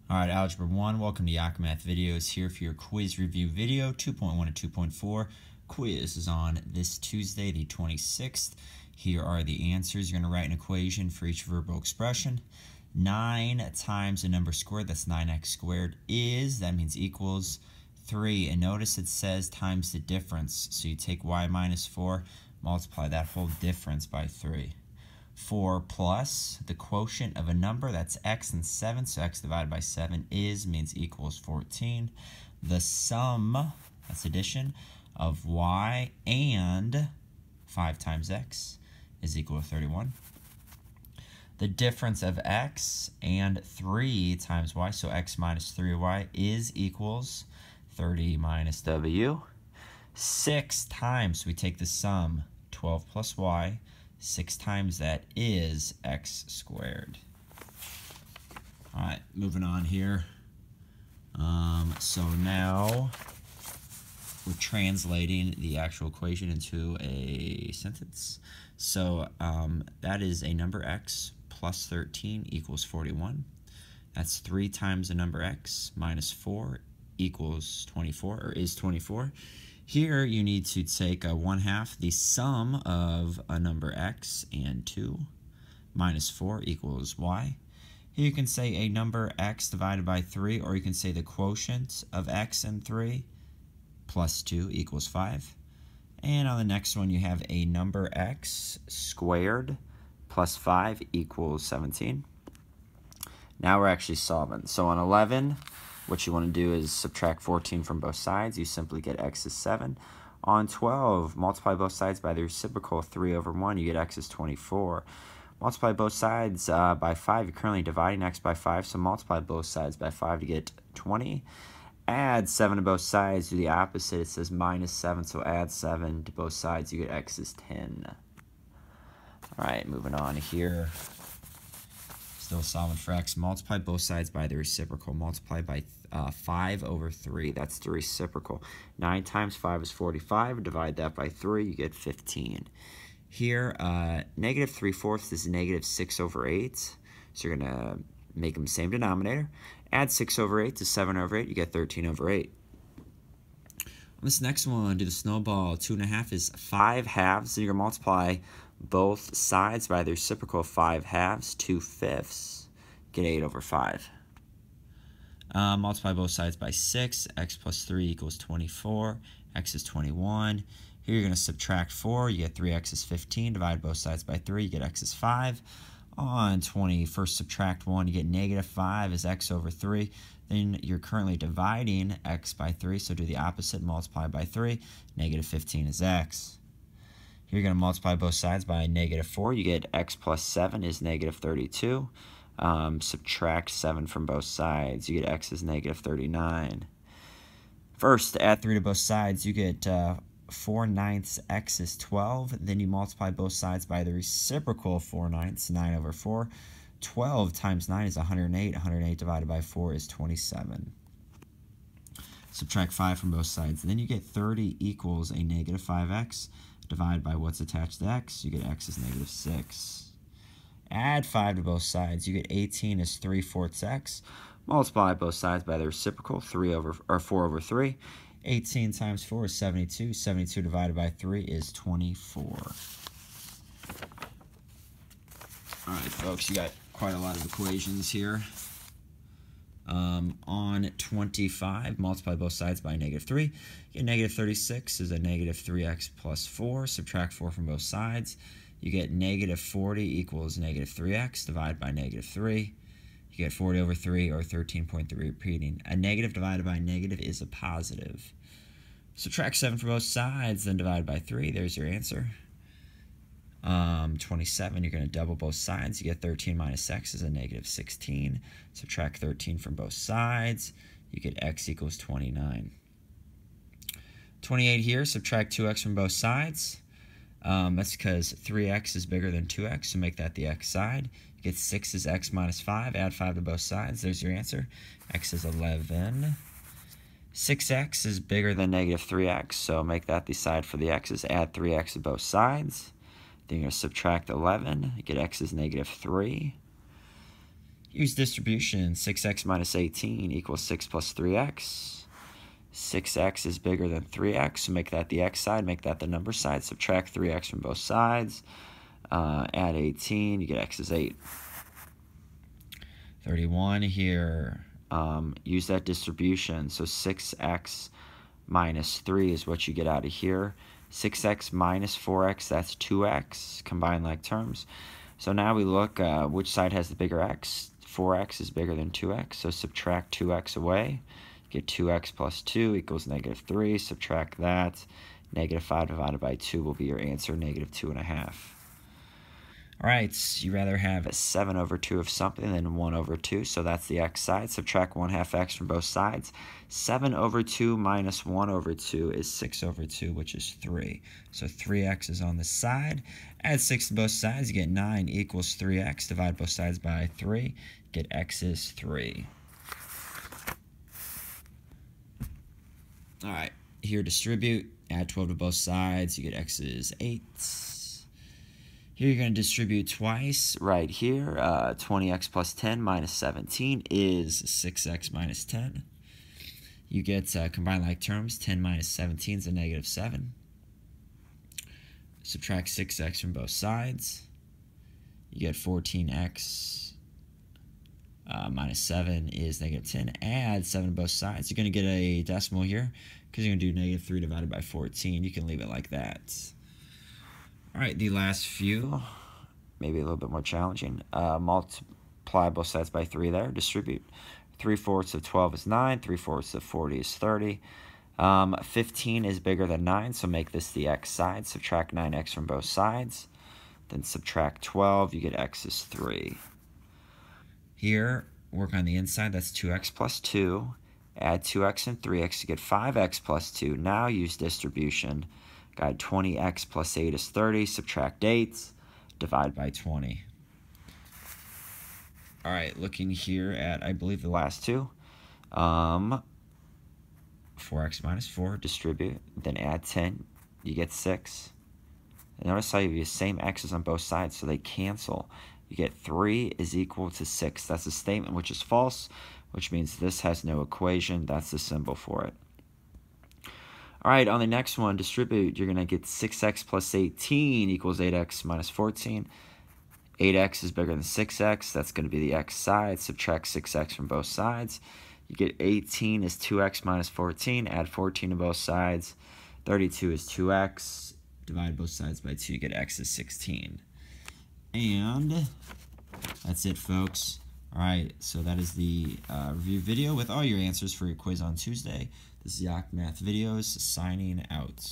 Alright, Algebra 1, welcome to Yak Math Videos, here for your quiz review video, 2.1 and 2.4. Quiz is on this Tuesday, the 26th. Here are the answers. You're going to write an equation for each verbal expression. 9 times a number squared, that's 9x squared, that means equals 3. And notice it says times the difference. So you take y minus 4, multiply that whole difference by 3. 4 plus the quotient of a number, that's x and 7, so x divided by 7 means equals 14. The sum, that's addition, of y and 5 times x is equal to 31. The difference of x and 3 times y, so x minus 3y, equals 30 minus w. 6 times, we take the sum, 12 plus y, 6 times that is x squared. Alright, moving on here. So now we're translating the actual equation into a sentence. So that is a number x plus 13 equals 41. That's 3 times the number x minus 4 equals 24, or is 24. Here you need to take 1/2 the sum of a number x and 2 minus 4 equals y. Here you can say a number x divided by 3, or you can say the quotient of x and 3 plus 2 equals 5. And on the next one you have a number x squared plus 5 equals 17. Now we're actually solving. So on 11, what you want to do is subtract 14 from both sides. You simply get x is 7. On 12, multiply both sides by the reciprocal, 3 over 1. You get x is 24. Multiply both sides by 5. You're currently dividing x by 5, so multiply both sides by 5 to get 20. Add 7 to both sides. Do the opposite. It says minus 7, so add 7 to both sides. You get x is 10. All right, moving on here. Still solving for x. Multiply both sides by the reciprocal. Multiply by 5 over 3. That's the reciprocal. 9 times 5 is 45. Divide that by 3. You get 15. Here, negative 3/4 is negative 6 over 8. So you're going to make them same denominator. Add 6 over 8 to 7 over 8. You get 13 over 8. On this next one, do the snowball. 2.5 is 5 halves. So you're going to multiply both sides by the reciprocal, 5 halves, 2/5. Get 8 over 5. Multiply both sides by 6. X plus 3 equals 24. X is 21. Here you're going to subtract 4. You get 3x is 15. Divide both sides by 3. You get x is 5. On 20, first subtract 1. You get negative 5 is x over 3. Then you're currently dividing x by 3. So do the opposite. Multiply by 3. Negative 15 is x. Here you're going to multiply both sides by negative 4. You get x plus 7 is negative 32. Subtract 7 from both sides. You get x is negative 39. First, add 3 to both sides. You get 4/9 x is 12. Then you multiply both sides by the reciprocal, 4/9, 9 over 4. 12 times 9 is 108. 108 divided by 4 is 27. Subtract 5 from both sides. Then you get 30 equals a negative 5x. Divide by what's attached to x. You get x is negative 6. Add 5 to both sides. You get 18 is 3/4 x. Multiply both sides by the reciprocal, 4 over 3. 18 times 4 is 72. 72 divided by 3 is 24. All right, folks, you got quite a lot of equations here. On 25, multiply both sides by negative 3. You get negative 36 is a negative 3x plus 4. Subtract 4 from both sides. You get negative 40 equals negative 3x. Divide by negative 3. You get 40 over 3, or 13.3 repeating. A negative divided by a negative is a positive. Subtract 7 from both sides, then divide by 3. There's your answer. 27, you're going to double both sides. You get 13 minus x is a negative 16. Subtract 13 from both sides. You get x equals 29. 28 here, subtract 2x from both sides. That's because 3x is bigger than 2x, so make that the x side. You get 6 is x minus 5. Add 5 to both sides. There's your answer. X is 11. 6x is bigger than negative 3x, so make that the side for the x's. Add 3x to both sides. Then you're going to subtract 11. You get x is negative 3. Use distribution. 6x minus 18 equals 6 plus 3x. 6x is bigger than 3x, so make that the x side, make that the number side. Subtract 3x from both sides. Add 18, you get x is 8. 31 here. Use that distribution. So 6x minus 3 is what you get out of here. 6x minus 4x, that's 2x. Combine like terms. So now we look, which side has the bigger x? 4x is bigger than 2x, so subtract 2x away. Get 2x plus 2 equals negative 3. Subtract that. Negative 5 divided by 2 will be your answer, negative 2.5. All right, you rather have 7 over 2 of something than 1 over 2, so that's the x side. Subtract 1/2 x from both sides. 7 over 2 minus 1 over 2 is 6 over 2, which is 3. So 3x is on the side. Add 6 to both sides, you get 9 equals 3x. Divide both sides by 3, get x is 3. All right, here distribute. Add 12 to both sides, you get x is 8. Here you're going to distribute twice. Right here, 20x plus 10 minus 17 is 6x minus 10. You get combine like terms. 10 minus 17 is a negative 7. Subtract 6x from both sides. You get 14x minus 7 is negative 10. Add 7 to both sides. You're going to get a decimal here because you're going to do negative 3 divided by 14. You can leave it like that. All right, the last few, maybe a little bit more challenging. Multiply both sides by 3 there. Distribute. 3/4 of 12 is 9. 3/4 of 40 is 30. 15 is bigger than 9, so make this the x side. Subtract 9x from both sides. Then subtract 12. You get x is 3. Here, work on the inside. That's 2x plus 2. Add 2x and 3x to get 5x plus 2. Now use distribution. Got 20x plus 8 is 30. Subtract 8. Divide by 20. All right, looking here at, I believe, the last two. 4x minus 4. Distribute. Then add 10. You get 6. And notice how you have the same x's on both sides, so they cancel. You get 3 is equal to 6. That's a statement which is false, which means this has no equation. That's the symbol for it. All right, on the next one, distribute. You're going to get 6x plus 18 equals 8x minus 14. 8x is bigger than 6x. That's going to be the x side. Subtract 6x from both sides. You get 18 is 2x minus 14. Add 14 to both sides. 32 is 2x. Divide both sides by 2. You get x is 16. And that's it, folks. All right, so that is the review video with all your answers for your quiz on Tuesday. This is Yak Math Videos signing out.